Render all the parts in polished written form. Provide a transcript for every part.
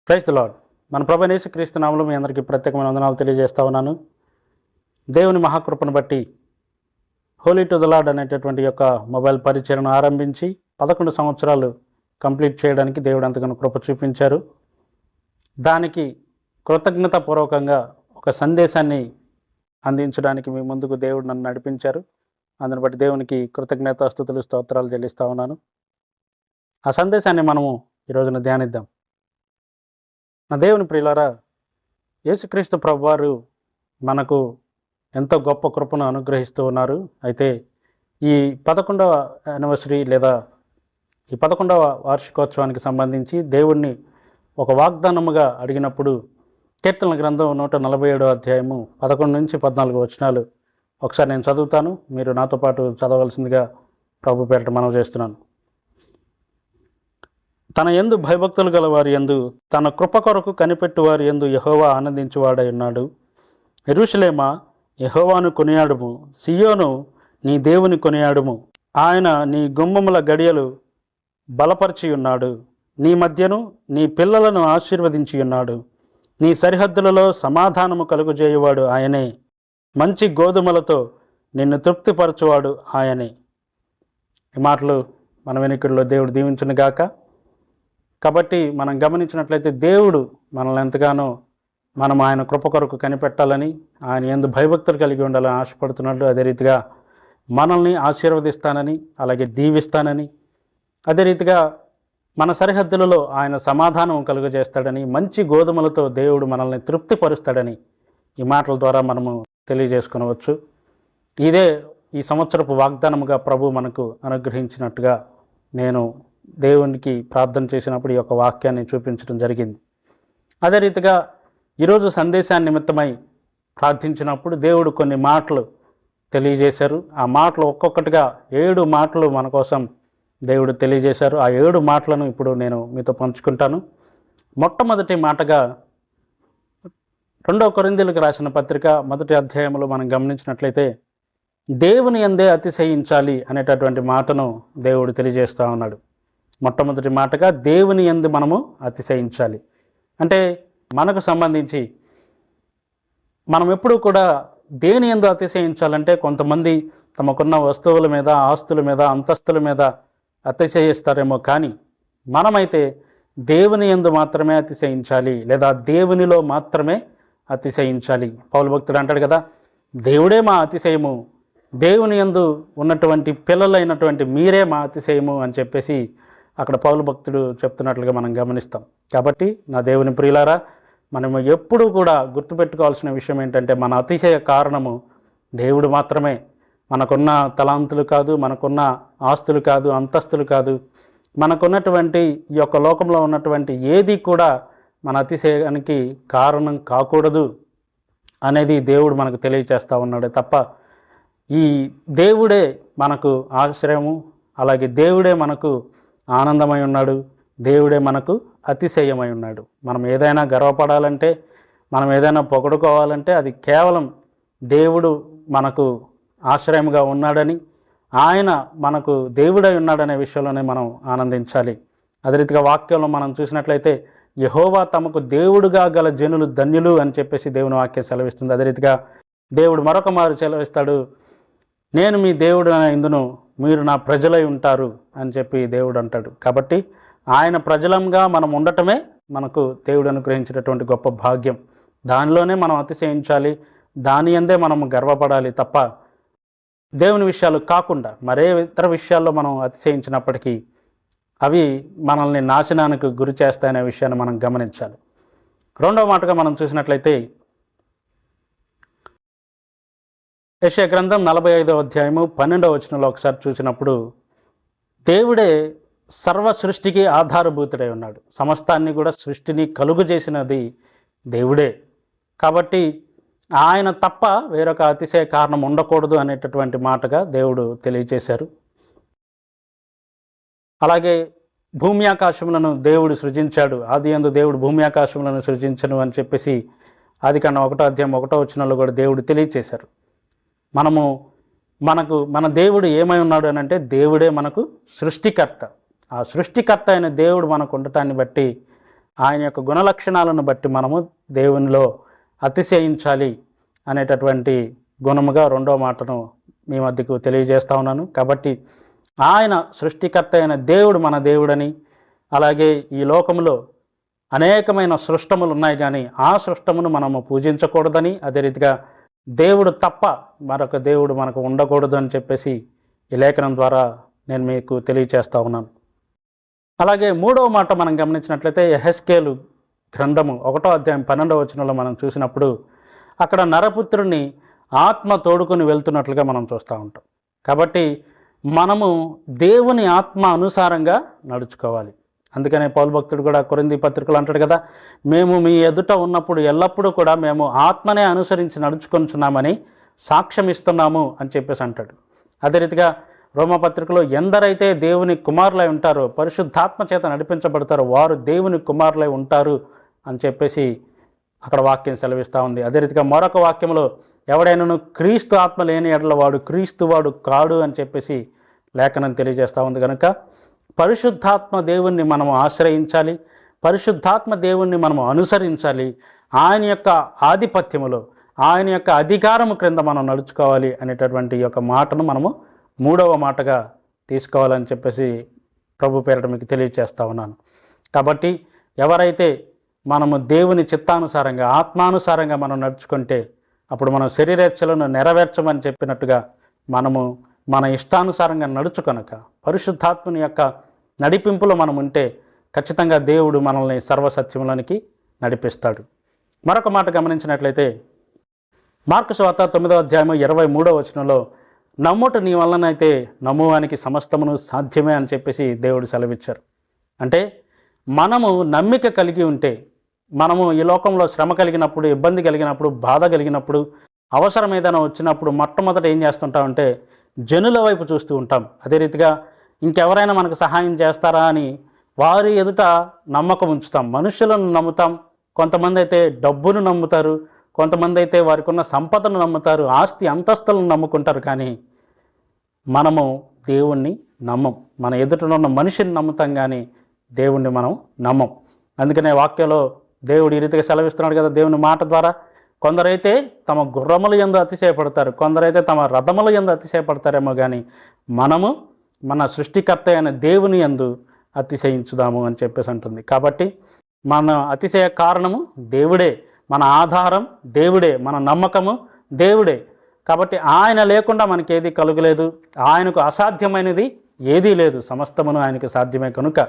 Praise the lord. మన ప్రభువైన యేసుక్రీస్తు నామములో మీ అందరికీ ప్రత్యేకమైన వందనాలు తెలియజేస్తా ఉన్నాను. దేవుని మహాకృపను బట్టి హోలీ టు ద లార్డ్ అనేటటువంటి యొక్క మొబైల్ పరిచయను ఆరంభించి 11 సంవత్సరాలు కంప్లీట్ చేయడానికి దేవుడు అంతగానో కృప చూపించారు. దానికి కృతజ్ఞతాపూర్వకంగా ఒక సందేశాన్ని అందించడానికి మీ ముందుకు దేవుడు నన్ను నడిపించారు. అందుని బట్టి దేవునికి కృతజ్ఞతాస్తుతులు స్తోత్రాలు చెల్లిస్తూ ఉన్నాను. ఆ సందేశాన్ని మనము ఈరోజున ధ్యానిద్దాం. నా దేవుని ప్రియులారా, యేసుక్రీస్తు ప్రభువారు మనకు ఎంతో గొప్ప కృపను అనుగ్రహిస్తూ ఉన్నారు. అయితే ఈ 11వ యానివర్సరీ లేదా ఈ 11వ వార్షికోత్సవానికి సంబంధించి దేవుణ్ణి ఒక వాగ్దానముగా అడిగినప్పుడు కీర్తనల గ్రంథం 147వ అధ్యాయము 11 నుంచి 14 వచనాలు ఒకసారి నేను చదువుతాను. మీరు నాతో పాటు చదవలసిందిగా ప్రభు పేరిట మనవి చేస్తున్నాను. తన యందు భయభక్తులు గల వారి యందు తన కృప కొరకు కనిపెట్టు వారి యందు యెహోవా ఆనందించువాడై ఉన్నాడు. యెరూషలేమా, యెహోవాను కొనియాడుము, సియోను నీ దేవుని కొనియాడుము. ఆయన నీ గుమ్మముల గడియలు బలపరిచి ఉన్నాడు, నీ మధ్యను నీ పిల్లలను ఆశీర్వదించి ఉన్నాడు. నీ సరిహద్దులలో సమాధానము కలుగుజేయువాడు ఆయనే, మంచి గోధుమలతో నిన్ను తృప్తిపరచువాడు ఆయనే. ఈ మాటలు మన వెనుకల్లో దేవుడు దీవించునుగాక. కాబట్టి మనం గమనించినట్లయితే దేవుడు మనల్ని ఎంతగానో మనం ఆయన కృప కొరకు కనిపెట్టాలని, ఆయన యందు భయభక్తులు కలిగి ఉండాలని ఆశపడుతున్నాడు. అదే రీతిగా మనల్ని ఆశీర్వదిస్తానని, అలాగే దీవిస్తానని, అదే రీతిగా మన సరిహద్దులలో ఆయన సమాధానం కలుగజేస్తాడని, మంచి గోధుమలతో దేవుడు మనల్ని తృప్తిపరుస్తాడని ఈ మాటల ద్వారా మనము తెలియజేసుకొనవచ్చు. ఇదే ఈ సంవత్సరపు వాగ్దానముగా ప్రభు మనకు అనుగ్రహించినట్టుగా నేను దేవునికి ప్రార్థన చేసినప్పుడు ఈ యొక్క వాక్యాన్ని చూపించడం జరిగింది. అదే రీతిగా ఈరోజు సందేశాన్ని నిమిత్తమై ప్రార్థించినప్పుడు దేవుడు కొన్ని మాటలు తెలియజేశారు. ఆ మాటలు ఒక్కొక్కటిగా 7 మాటలు మన కోసం దేవుడు తెలియజేశారు. ఆ 7 మాటలను ఇప్పుడు నేను మీతో పంచుకుంటాను. మొట్టమొదటి మాటగా 2 కొరింథీయులకు రాసిన పత్రిక 1వ అధ్యాయంలో మనం గమనించినట్లయితే దేవుని యందే అతిశయించాలి అనేటటువంటి మాటను దేవుడు తెలియజేస్తూ ఉన్నాడు. మొట్టమొదటి మాటగా దేవుని యందు మనము అతిశయించాలి. అంటే మనకు సంబంధించి మనం ఎప్పుడూ కూడా దేని యందు అతిశయించాలంటే, కొంతమంది తమకున్న వస్తువుల మీద, ఆస్తుల మీద, అంతస్తుల మీద అతిశయిస్తారేమో, కానీ మనమైతే దేవుని యందు మాత్రమే అతిశయించాలి, లేదా దేవునిలో మాత్రమే అతిశయించాలి. పౌలు భక్తుడు అంటాడు కదా, దేవుడే మా అతిశయము, దేవుని యందు ఉన్నటువంటి పిల్లలైనటువంటి మీరే మా అతిశయము అని చెప్పేసి అక్కడ పౌలు భక్తుడు చెప్తున్నట్లుగా మనం గమనిస్తాం. కాబట్టి నా దేవుని ప్రియులారా, మనము ఎప్పుడూ కూడా గుర్తుపెట్టుకోవాల్సిన విషయం ఏంటంటే, మన అతిశయ కారణము దేవుడు మాత్రమే. మనకున్న తలాంతులు కాదు, మనకున్న ఆస్తులు కాదు, అంతస్తులు కాదు, మనకున్నటువంటి ఈ యొక్క లోకంలో ఉన్నటువంటి ఏది కూడా మన అతిశయానికి కారణం కాకూడదు అనేది దేవుడు మనకు తెలియచేస్తూ ఉన్నాడు తప్ప, ఈ దేవుడే మనకు ఆశ్రయము, అలాగే దేవుడే మనకు ఆనందమై ఉన్నాడు, దేవుడే మనకు అతిశయమై ఉన్నాడు. మనం ఏదైనా గర్వపడాలంటే, మనం ఏదైనా పొగడుకోవాలంటే అది కేవలం దేవుడు మనకు ఆశ్రయముగా ఉన్నాడని, ఆయన మనకు దేవుడై ఉన్నాడనే విషయంలోనే మనం ఆనందించాలి. అదే రీతిగా వాక్యంలో మనం చూసినట్లయితే యెహోవా తమకు దేవుడుగా గల జనులు ధన్యులు అని చెప్పేసి దేవుని వాక్యం సెలవిస్తుంది. అదే రీతిగా దేవుడు మరొక మారు సెలవిస్తాడు, నేను మీ దేవుడు ఇందును, మీరు నా ప్రజలై ఉంటారు అని చెప్పి దేవుడు అంటాడు. కాబట్టి ఆయన ప్రజలంగా మనం ఉండటమే మనకు దేవుడు అనుగ్రహించినటువంటి గొప్ప భాగ్యం. దానిలోనే మనం అతిశయించాలి, దాని యందే మనం గర్వపడాలి తప్ప దేవుని విషయాలు కాకుండా మరే ఇతర విషయాల్లో మనం అతిశయించినప్పటికీ అవి మనల్ని నాశనానికి గురి చేస్తాయనే విషయాన్ని మనం గమనించాలి. 2వ మాటగా మనం చూసినట్లయితే యెషయా గ్రంథం 45వ అధ్యాయము 12వ వచనంలో ఒకసారి చూసినప్పుడు, దేవుడే సర్వ సృష్టికి ఆధారభూతుడై ఉన్నాడు. సమస్తాన్ని కూడా సృష్టిని కలుగు చేసినది దేవుడే. కాబట్టి ఆయన తప్ప వేరొక అతిశయ కారణం ఉండకూడదు అనేటటువంటి మాటగా దేవుడు తెలియచేశారు. అలాగే భూమి ఆకాశములను దేవుడు సృజించాడు, ఆదియందు దేవుడు భూమి ఆకాశములను సృజించను అని చెప్పేసి ఆదికాండం 1వ అధ్యాయం 1వ వచనంలో కూడా దేవుడు తెలియచేశారు. మన దేవుడు ఏమై ఉన్నాడు అని అంటే, దేవుడే మనకు సృష్టికర్త. ఆ సృష్టికర్త అయిన దేవుడు మనకు ఉండటాన్ని బట్టి ఆయన యొక్క గుణలక్షణాలను బట్టి మనము దేవునిలో అతిశయించాలి అనేటటువంటి గుణముగా రెండో మాటను మీ మధ్యకు తెలియజేస్తా ఉన్నాను. కాబట్టి ఆయన సృష్టికర్త అయిన దేవుడు మన దేవుడని, అలాగే ఈ లోకంలో అనేకమైన సృష్టములు ఉన్నాయి, కానీ ఆ సృష్టమును మనము పూజించకూడదని, అదే రీతిగా దేవుడు తప్ప మరొక దేవుడు మనకు ఉండకూడదు అని చెప్పేసి ఈ లేఖనం ద్వారా నేను మీకు తెలియచేస్తూ ఉన్నాను. అలాగే మూడవ మాట మనం గమనించినట్లయితే యెహెజ్కేలు గ్రంథము 1వ అధ్యాయం 12వ వచనంలో మనం చూసినప్పుడు అక్కడ నరపుత్రుని ఆత్మ తోడుకొని వెళ్తున్నట్లుగా మనం చూస్తూ ఉంటాం. కాబట్టి మనము దేవుని ఆత్మ అనుసారంగా నడుచుకోవాలి. అందుకనే పౌలు భక్తుడు కూడా కొరింథీ పత్రికలో అంటాడు కదా, మేము మీ ఎదుట ఉన్నప్పుడు ఎల్లప్పుడూ కూడా మేము ఆత్మనే అనుసరించి నడుచుకొనిచున్నామని సాక్ష్యం ఇస్తున్నాము అని చెప్పేసి అంటాడు. అదే రీతిగా రోమపత్రికలో ఎందరైతే దేవుని కుమారులై ఉంటారో, పరిశుద్ధాత్మ చేత నడిపించబడతారో వారు దేవుని కుమారులై ఉంటారు అని చెప్పేసి అక్కడ వాక్యం సెలవిస్తూ ఉంది. అదే రీతిగా మరొక వాక్యంలో ఎవడైనాను క్రీస్తు ఆత్మ లేని ఎడల వాడు క్రీస్తు వాడు కాడు అని చెప్పేసి లేఖనం తెలియజేస్తూ ఉంది. కనుక పరిశుద్ధాత్మ దేవుణ్ణి మనము ఆశ్రయించాలి, పరిశుద్ధాత్మ దేవుణ్ణి మనము అనుసరించాలి, ఆయన యొక్క ఆధిపత్యములో ఆయన యొక్క అధికారము క్రింద మనం నడుచుకోవాలి అనేటటువంటి యొక్క మాటను మనము మూడవ మాటగా తీసుకోవాలని చెప్పేసి ప్రభు పేరిట మీకు తెలియజేస్తూ ఉన్నాను. కాబట్టి ఎవరైతే మనము దేవుని చిత్తానుసారంగా ఆత్మానుసారంగా మనం నడుచుకుంటే అప్పుడు మనం శరీరేచ్ఛలను నెరవేర్చమని చెప్పినట్టుగా మనము మన ఇష్టానుసారంగా నడుచుకొనక పరిశుద్ధాత్మని యొక్క నడిపింపులో మనం ఉంటే ఖచ్చితంగా దేవుడు మనల్ని సర్వసత్యములోనికి నడిపిస్తాడు. మరొక మాట గమనించినట్లయితే మార్కు సువార్త 9వ అధ్యాయం 23వ వచనంలో నమ్ముట నీ వలనైతే నమ్మువానికి సమస్తమును సాధ్యమే అని చెప్పేసి దేవుడు సెలవిచ్చారు. అంటే మనము నమ్మిక కలిగి ఉంటే, మనము ఈ లోకంలో శ్రమ కలిగినప్పుడు, ఇబ్బంది కలిగినప్పుడు, బాధ కలిగినప్పుడు, అవసరం ఏదైనా వచ్చినప్పుడు మొట్టమొదట ఏం చేస్తుంటామంటే జనుల వైపు చూస్తూ ఉంటాం. అదే రీతిగా ఇంకెవరైనా మనకు సహాయం చేస్తారా అని వారి ఎదుట నమ్మకం ఉంచుతాం. మనుషులను నమ్ముతాం, కొంతమంది అయితే డబ్బును నమ్ముతారు, కొంతమంది అయితే వారికి ఉన్న సంపదను నమ్ముతారు, ఆస్తి అంతస్తులను నమ్ముకుంటారు. కానీ మనము దేవుణ్ణి నమ్మం. మన ఎదుటనున్న మనిషిని నమ్ముతాం కానీ దేవుణ్ణి మనం నమ్మం. అందుకనే వాక్యంలో దేవుడు ఈ రీతిగా సెలవిస్తున్నాడు కదా దేవుని మాట ద్వారా, కొందరైతే తమ గుర్రముల యందు అతిశయపడతారు, కొందరైతే తమ రథముల యందు అతిశయపడతారేమో కానీ మనము మన సృష్టికర్త అయిన దేవుని యందు అతిశయించుదాము అని చెప్పేసి అంటుంది. కాబట్టి మన అతిశయ కారణము దేవుడే, మన ఆధారం దేవుడే, మన నమ్మకము దేవుడే. కాబట్టి ఆయన లేకుండా మనకేది కలుగలేదు, ఆయనకు అసాధ్యమైనది ఏదీ లేదు, సమస్తమును ఆయనకు సాధ్యమే. కనుక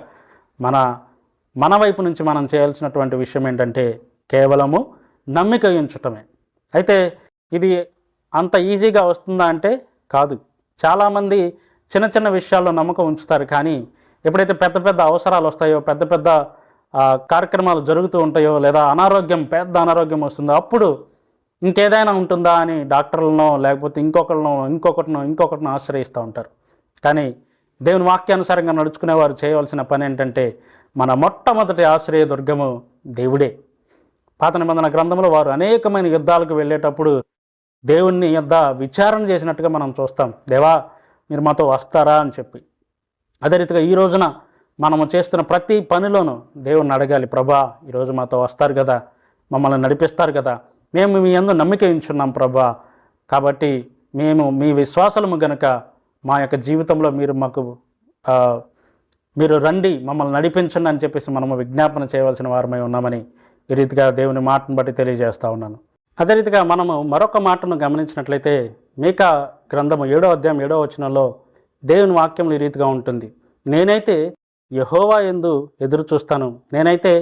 మన వైపు నుంచి మనం చేయాల్సినటువంటి విషయం ఏంటంటే కేవలము నమ్మిక ఉంచటమే. అయితే ఇది అంత ఈజీగా వస్తుందా అంటే కాదు. చాలామంది చిన్న చిన్న విషయాల్లో నమ్మకం ఉంచుతారు, కానీ ఎప్పుడైతే పెద్ద పెద్ద అవసరాలు వస్తాయో, పెద్ద పెద్ద కార్యక్రమాలు జరుగుతూ ఉంటాయో, లేదా పెద్ద అనారోగ్యం వస్తుందో అప్పుడు ఇంకేదైనా ఉంటుందా అని డాక్టర్లనో లేకపోతే ఇంకొకటినో ఆశ్రయిస్తూ ఉంటారు. కానీ దేవుని వాక్యానుసారంగా నడుచుకునేవారు చేయవలసిన పని ఏంటంటే మన మొట్టమొదటి ఆశ్రయ దుర్గము దేవుడే. పాత నిబంధన గ్రంథంలో వారు అనేకమైన యుద్ధాలకు వెళ్ళేటప్పుడు దేవుణ్ణి యుద్ధ విచారణ చేసినట్టుగా మనం చూస్తాం. దేవా మీరు మాతో వస్తారా అని చెప్పి. అదే రీతిగా ఈ రోజున మనము చేస్తున్న ప్రతి పనిలోనూ దేవుణ్ణి అడగాలి, ప్రభా ఈరోజు మాతో వస్తారు కదా, మమ్మల్ని నడిపిస్తారు కదా, మేము మీ యందు నమ్మిక ఉంచున్నాం ప్రభా, కాబట్టి మేము మీ విశ్వాసము గనుక మా యొక్క జీవితంలో మీరు రండి మమ్మల్ని నడిపించండి అని చెప్పేసి మనము విజ్ఞాపన చేయవలసిన వారమై ఉన్నామని ఈ రీతిగా దేవుని మాటను బట్టి తెలియజేస్తూ ఉన్నాను. అదే రీతిగా మనము మరొక మాటను గమనించినట్లయితే మీకా గ్రంథము 7వ అధ్యాయం 7వ వచనంలో దేవుని వాక్యం ఈ రీతిగా ఉంటుంది, నేనైతే యెహోవా యందు ఎదురు చూస్తాను, నేనైతే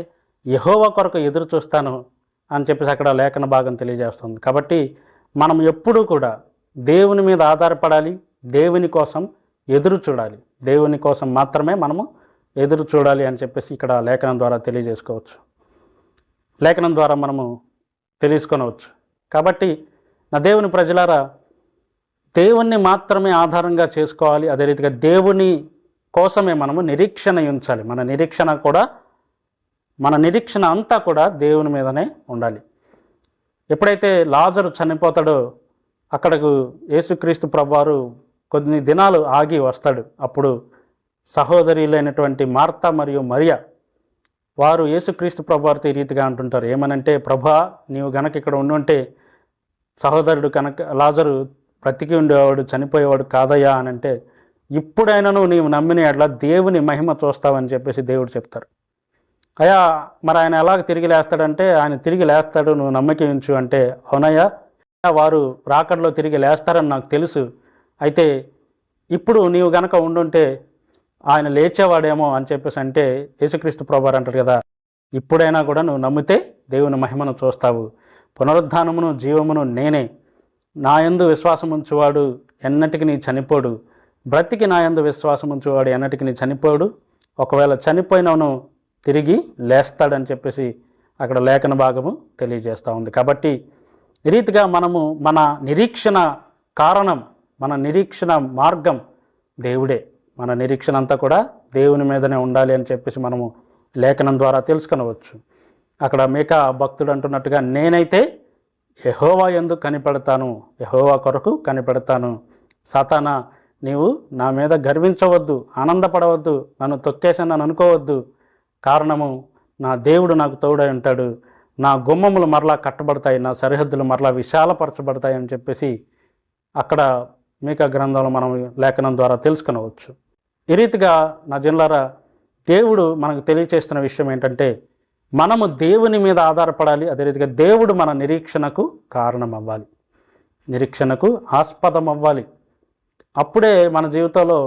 యెహోవా కొరకు ఎదురు చూస్తాను అని చెప్పేసి అక్కడ లేఖన భాగం తెలియజేస్తుంది. కాబట్టి మనం ఎప్పుడూ కూడా దేవుని మీద ఆధారపడాలి, దేవుని కోసం ఎదురు చూడాలి, దేవుని కోసం మాత్రమే మనము ఎదురు చూడాలి అని చెప్పేసి ఇక్కడ లేఖనం ద్వారా తెలియజేసుకోవచ్చు, లేఖనం ద్వారా మనము తెలుసుకొనవచ్చు. కాబట్టి నా దేవుని ప్రజలారా, దేవుణ్ణి మాత్రమే ఆధారంగా చేసుకోవాలి. అదే రీతిగా దేవుని కోసమే మనము నిరీక్షణ ఉంచాలి. మన నిరీక్షణ అంతా కూడా దేవుని మీదనే ఉండాలి. ఎప్పుడైతే లాజరు చనిపోతాడో అక్కడకు యేసుక్రీస్తు ప్రభువారు కొన్ని దినాలు ఆగి వస్తాడు. అప్పుడు సహోదరులైనటువంటి మార్తా మరియు మరియా వారు యేసుక్రీస్తు ప్రభువారితో ఈ రీతిగా అంటుంటారు. ఏమనంటే, ప్రభా నీవు గనక ఇక్కడ ఉండుంటే సహోదరుడు కనుక లాజరు బ్రతికి ఉండేవాడు, చనిపోయేవాడు కాదయ్యా అని అంటే, ఇప్పుడైనాను నీవు నమ్మిన ఎడల దేవుని మహిమ చూస్తావని చెప్పేసి దేవుడు చెప్తారు. అయ్యా మరి ఆయన ఎలాగ తిరిగి లేస్తాడంటే, ఆయన తిరిగి లేస్తాడు, నువ్వు నమ్మకం ఉంచు అంటే, అవునయ్యా వారు రాకడలో తిరిగి లేస్తారని నాకు తెలుసు, అయితే ఇప్పుడు నీవు గనక ఉండుంటే ఆయన లేచేవాడేమో అని చెప్పేసి అంటే, యేసుక్రీస్తు ప్రభువారు అంటారు కదా, ఇప్పుడైనా కూడా నువ్వు నమ్మితే దేవుని మహిమను చూస్తావు, పునరుద్ధానమును జీవమును నేనే, నా యందు విశ్వాసం ఉంచువాడు ఎన్నటికి నీ చనిపోడు, బ్రతికి నా యందు విశ్వాసం ఉంచువాడు ఎన్నటికి నీ చనిపోడు, ఒకవేళ చనిపోయినను తిరిగి లేస్తాడని చెప్పేసి అక్కడ లేఖన భాగము తెలియజేస్తూ ఉంది. కాబట్టి ఈ రీతిగా మనము మన నిరీక్షణ కారణం, మన నిరీక్షణ మార్గం దేవుడే. మన నిరీక్షణ అంతా కూడా దేవుని మీదనే ఉండాలి అని చెప్పేసి మనము లేఖనం ద్వారా తెలుసుకొనవచ్చు. అక్కడ మీకా భక్తుడు అంటున్నట్టుగా, నేనైతే యెహోవా యందు కనిపెడతాను, యెహోవా కొరకు కనిపెడతాను, సాతానా నీవు నా మీద గర్వించవద్దు, ఆనందపడవద్దు, నన్ను తొక్కేసానని అనుకోవద్దు, కారణము నా దేవుడు నాకు తోడై ఉంటాడు, నా గుమ్మములు మరలా కట్టబడతాయి, నా సరిహద్దులు మరలా విశాలపరచబడతాయి అని చెప్పేసి అక్కడ మీకా గ్రంథంలో మనం లేఖనం ద్వారా తెలుసుకొనవచ్చు. ఈ రీతిగా నా జనులారా, దేవుడు మనకు తెలియచేస్తున్న విషయం ఏంటంటే, మనము దేవుని మీద ఆధారపడాలి, అదే రీతిగా దేవుడు మన నిరీక్షణకు కారణం అవ్వాలి, నిరీక్షణకు ఆస్పదం అవ్వాలి. అప్పుడే మన జీవితంలో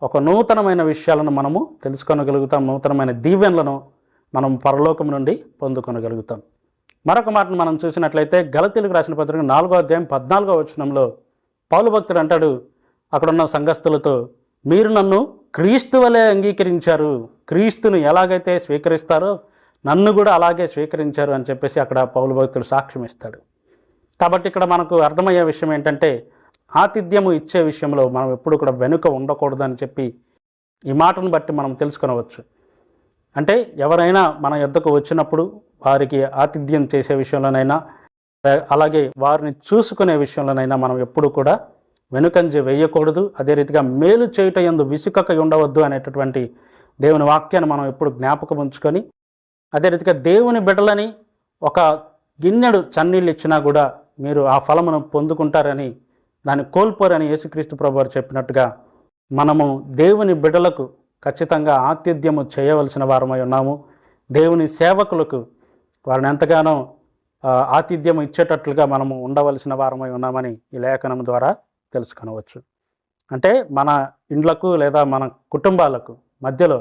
ఒక నూతనమైన విషయాలను మనము తెలుసుకొనగలుగుతాం, నూతనమైన దీవెనలను మనం పరలోకం నుండి పొందుకొనగలుగుతాం. మరొక మాటను మనం చూసినట్లయితే గలతీయులకు రాసిన పత్రిక 4వ అధ్యాయం 14వ వచనంలో పౌలు భక్తుడు అంటాడు అక్కడున్న సంఘస్థులతో, మీరు నన్ను క్రీస్తు వలె అంగీకరించారు, క్రీస్తును ఎలాగైతే స్వీకరిస్తారో నన్ను కూడా అలాగే స్వీకరించారు అని చెప్పేసి అక్కడ పౌలు భక్తుడు సాక్ష్యం ఇస్తాడు. కాబట్టి ఇక్కడ మనకు అర్థమయ్యే విషయం ఏంటంటే, ఆతిథ్యము ఇచ్చే విషయంలో మనం ఎప్పుడు కూడా వెనుక ఉండకూడదు అని చెప్పి ఈ మాటను బట్టి మనం తెలుసుకొనవచ్చు. అంటే ఎవరైనా మన యొద్దకు వచ్చినప్పుడు వారికి ఆతిథ్యం చేసే విషయంలోనైనా, అలాగే వారిని చూసుకునే విషయంలోనైనా మనం ఎప్పుడు కూడా వెనుకంజ వేయకూడదు. అదే రీతిగా మేలు చేయుట యందు విసుకక ఉండవద్దు అనేటటువంటి దేవుని వాక్యాన్ని మనం ఎప్పుడు జ్ఞాపకం ఉంచుకొని, అదే రీతిగా దేవుని బిడ్డలని ఒక గిన్నెడు చన్నీళ్ళు ఇచ్చినా కూడా మీరు ఆ ఫలమును పొందుకుంటారని, దాన్ని కోల్పోరని యేసుక్రీస్తు ప్రభువారు చెప్పినట్టుగా మనము దేవుని బిడ్డలకు ఖచ్చితంగా ఆతిథ్యము చేయవలసిన వారమై ఉన్నాము. దేవుని సేవకులకు వారిని ఎంతగానో ఆతిథ్యం ఇచ్చేటట్లుగా మనము ఉండవలసిన వారమై ఉన్నామని ఈ లేఖనం ద్వారా తెలుసుకొనవచ్చు. అంటే మన ఇండ్లకు లేదా మన కుటుంబాలకు మధ్యలో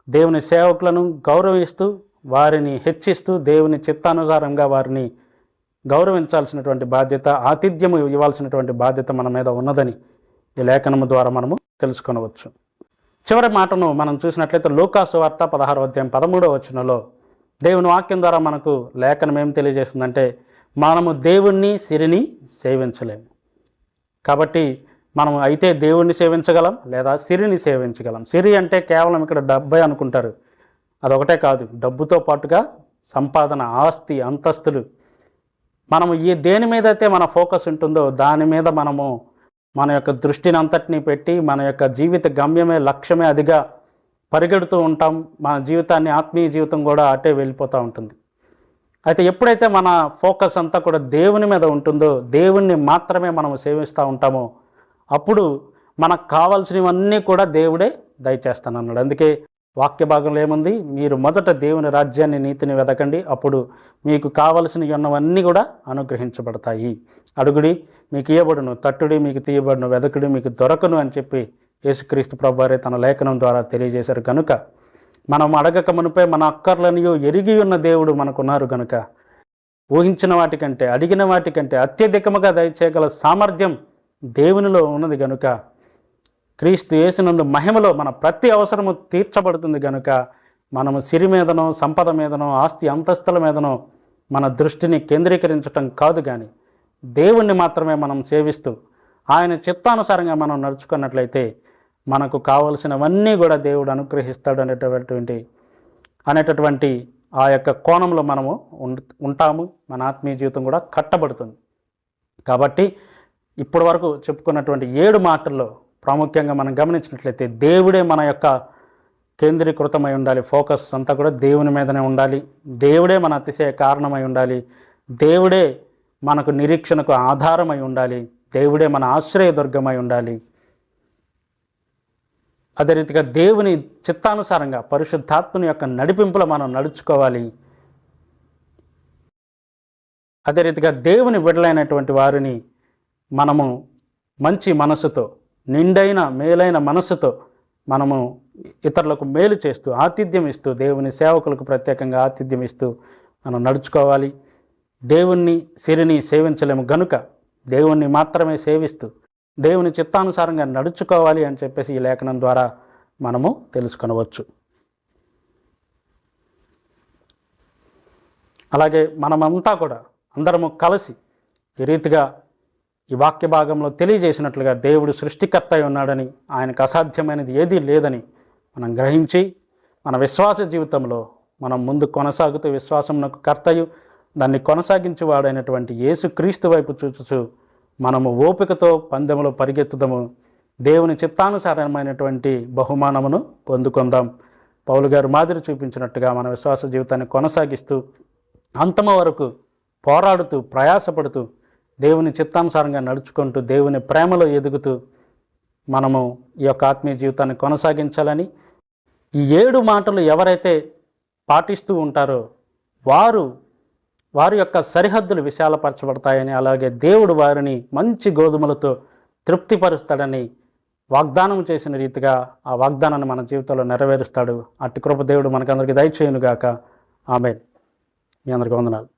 దేవుని సేవకులను గౌరవిస్తూ, వారిని హెచ్చిస్తూ, దేవుని చిత్తానుసారంగా వారిని గౌరవించాల్సినటువంటి బాధ్యత, ఆతిథ్యము ఇవ్వాల్సినటువంటి బాధ్యత మన మీద ఉన్నదని ఈ లేఖనము ద్వారా మనము తెలుసుకొనవచ్చు. చివరి మాటను మనం చూసినట్లయితే లూకాసు వార్త 16వ అధ్యాయం 13వ వచనంలో దేవుని వాక్యం ద్వారా మనకు లేఖనం ఏం తెలియజేస్తుందంటే, మనము దేవుణ్ణి సిరిని సేవించలేము. కాబట్టి మనం అయితే దేవుణ్ణి సేవించగలం లేదా సిరిని సేవించగలం. సిరి అంటే కేవలం ఇక్కడ డబ్బే అనుకుంటారు, అదొకటే కాదు, డబ్బుతో పాటుగా సంపాదన, ఆస్తి, అంతస్తులు, మనము దేని మీద అయితే మన ఫోకస్ ఉంటుందో దాని మీద మనము మన యొక్క దృష్టిని అంతటినీ పెట్టి మన యొక్క జీవిత గమ్యమే, లక్ష్యమే అదిగా పరిగెడుతూ ఉంటాం. మన జీవితాన్ని, ఆత్మీయ జీవితం కూడా అటే వెళ్ళిపోతూ ఉంటుంది. అయితే ఎప్పుడైతే మన ఫోకస్ అంతా కూడా దేవుని మీద ఉంటుందో, దేవుణ్ణి మాత్రమే మనము సేవిస్తూ ఉంటామో, అప్పుడు మనకు కావాల్సినవన్నీ కూడా దేవుడే దయచేస్తానన్నాడు. అందుకే వాక్య భాగంలో ఏముంది, మీరు మొదట దేవుని రాజ్యాన్ని, నీతిని వెదకండి, అప్పుడు మీకు కావలసినవి ఉన్నవన్నీ కూడా అనుగ్రహించబడతాయి. అడుగుడి మీకు ఇయ్యబడును, తట్టుడి మీకు తీయబడును, వెదకుడి మీకు దొరకను అని చెప్పి యేసుక్రీస్తు ప్రభువారే తన లేఖనం ద్వారా తెలియజేశారు. కనుక మనం అడగక మునుపే మన అక్కర్లను ఎరిగి ఉన్న దేవుడు మనకున్నారు కనుక, ఊహించిన వాటికంటే, అడిగిన వాటికంటే అత్యధికముగా దయచేయగల సామర్థ్యం దేవునిలో ఉన్నది కనుక, క్రీస్తు యేసునందు మహిమలో మన ప్రతి అవసరము తీర్చబడుతుంది కనుక, మనము సిరి మీదనో, సంపద మీదనో, ఆస్తి అంతస్తుల మీదనో మన దృష్టిని కేంద్రీకరించటం కాదు, కానీ దేవుణ్ణి మాత్రమే మనం సేవిస్తూ ఆయన చిత్తానుసారంగా మనం నడుచుకున్నట్లయితే మనకు కావలసినవన్నీ కూడా దేవుడు అనుగ్రహిస్తాడు అనేటటువంటి ఆ యొక్క కోణంలో మనము ఉంటాము. మన ఆత్మీయ జీవితం కూడా కట్టబడుతుంది. కాబట్టి ఇప్పటి వరకు చెప్పుకున్నటువంటి 7 మాటల్లో ప్రాముఖ్యంగా మనం గమనించినట్లయితే దేవుడే మన యొక్క కేంద్రీకృతమై ఉండాలి. ఫోకస్ అంతా కూడా దేవుని మీదనే ఉండాలి. దేవుడే మన అతిశయ కారణమై ఉండాలి. దేవుడే మనకు నిరీక్షణకు ఆధారమై ఉండాలి. దేవుడే మన ఆశ్రయదుర్గమై ఉండాలి. అదే రీతిగా దేవుని చిత్తానుసారంగా పరిశుద్ధాత్మని యొక్క నడిపింపులో మనం నడుచుకోవాలి. అదే రీతిగా దేవుని బిడ్డలైనటువంటి వారిని మనము మంచి మనసుతో, నిండైన మేలైన మనసుతో మనము ఇతరులకు మేలు చేస్తూ, ఆతిథ్యం ఇస్తూ, దేవుని సేవకులకు ప్రత్యేకంగా ఆతిథ్యం ఇస్తూ మనం నడుచుకోవాలి. దేవుణ్ణి సిరిని సేవించలేము గనుక దేవుణ్ణి మాత్రమే సేవిస్తూ దేవుని చిత్తానుసారంగా నడుచుకోవాలి అని చెప్పేసి ఈ లేఖనం ద్వారా మనము తెలుసుకొనవచ్చు. అలాగే మనమంతా కూడా అందరము కలిసి ఈ రీతిగా ఈ వాక్య భాగంలో తెలియజేసినట్లుగా దేవుడు సృష్టికర్త అయి ఉన్నాడని, ఆయనకు అసాధ్యమైనది ఏదీ లేదని మనం గ్రహించి మన విశ్వాస జీవితంలో మనం ముందు కొనసాగుతూ విశ్వాసమునకు కర్తయు దాన్ని కొనసాగించేవాడైనటువంటి యేసుక్రీస్తు వైపు చూచుచు మనము ఓపికతో పందెములో పరిగెత్తుదాము. దేవుని చిత్తానుసారమైనటువంటి బహుమానమును పొందుకుందాం. పౌలు గారు మాదిరి చూపించినట్టుగా మన విశ్వాస జీవితాన్ని కొనసాగిస్తూ అంతమ వరకు పోరాడుతూ ప్రయాసపడుతూ దేవుని చిత్తానుసారంగా నడుచుకుంటూ దేవుని ప్రేమలో ఎదుగుతూ మనము ఈ యొక్క ఆత్మీయ జీవితాన్ని కొనసాగించాలని, ఈ 7 మాటలు ఎవరైతే పాటిస్తూ ఉంటారో వారి యొక్క సరిహద్దులు విశాలపరచబడతాయని, అలాగే దేవుడు వారిని మంచి గోధుమలతో తృప్తిపరుస్తాడని వాగ్దానం చేసిన రీతిగా ఆ వాగ్దానాన్ని మన జీవితంలో నెరవేరుస్తాడు. అట్టి కృప దేవుడు మనకందరికీ దయచేయునుగాక. ఆమేన్. మీ అందరికీ వందనాలు.